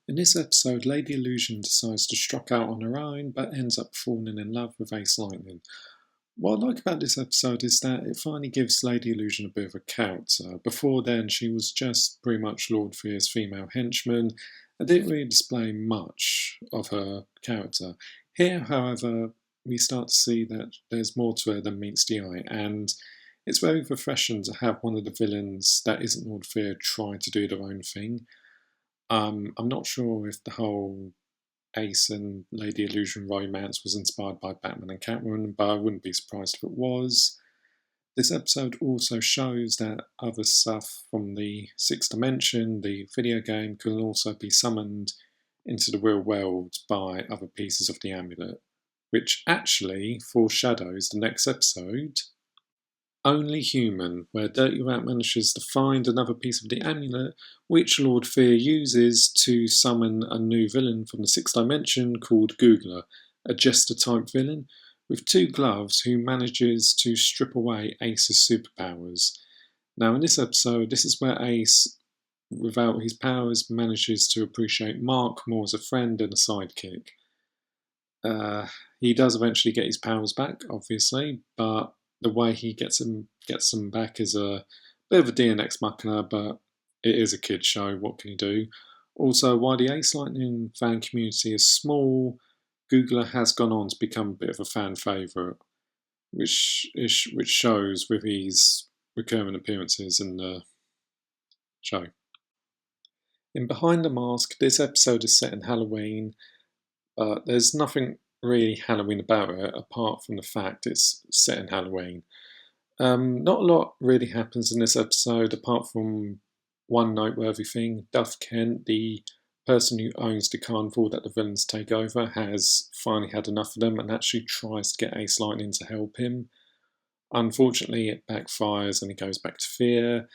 In this episode, Lady Illusion decides to struck out on her own, but ends up falling in love with Ace Lightning. What I like about this episode is that it finally gives Lady Illusion a bit of a character. Before then, she was just pretty much Lord Fear's female henchman and didn't really display much of her character. Here, however, we start to see that there's more to her than meets the eye, and it's very refreshing to have one of the villains that isn't Lord Fear try to do their own thing. I'm not sure if the whole Ace and Lady Illusion romance was inspired by Batman and Catwoman, but I wouldn't be surprised if it was. This episode also shows that other stuff from the sixth dimension, the video game, can also be summoned into the real world by other pieces of the amulet, which actually foreshadows the next episode. Only Human, where Dirty Rat manages to find another piece of the amulet, which Lord Fear uses to summon a new villain from the sixth dimension called Googler, a jester-type villain with two gloves who manages to strip away Ace's superpowers. Now, in this episode, this is where Ace, without his powers, manages to appreciate Mark more as a friend and a sidekick. He does eventually get his powers back, obviously, but the way he gets them back is a bit of a DNX machina, but it is a kid's show. What can you do? Also, while the Ace Lightning fan community is small, Googler has gone on to become a bit of a fan favourite, which shows with his recurring appearances in the show. In Behind the Mask, this episode is set in Halloween, but there's nothing really Halloween about it, apart from the fact it's set in Halloween. Not a lot really happens in this episode, apart from one noteworthy thing. Duff Kent, the person who owns the carnival that the villains take over, has finally had enough of them and actually tries to get Ace Lightning to help him. Unfortunately, it backfires and he goes back to Fear.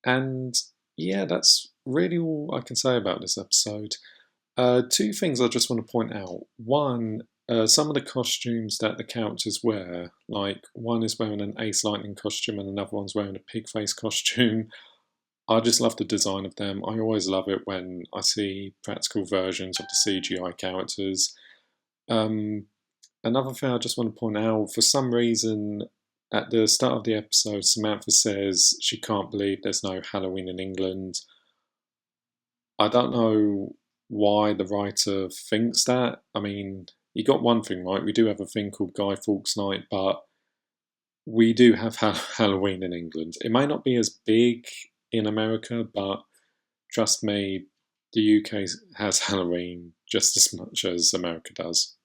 And yeah, that's really all I can say about this episode. Two things I just want to point out. One, some of the costumes that the characters wear, like one is wearing an Ace Lightning costume and another one's wearing a pig face costume. I just love the design of them. I always love it when I see practical versions of the CGI characters. Another thing I just want to point out, for some reason, at the start of the episode, Samantha says she can't believe there's no Halloween in England. I don't know why the writer thinks that. I mean, you got one thing right, we do have a thing called Guy Fawkes Night, but we do have Halloween in England. It may not be as big in America, but trust me, the UK has Halloween just as much as America does.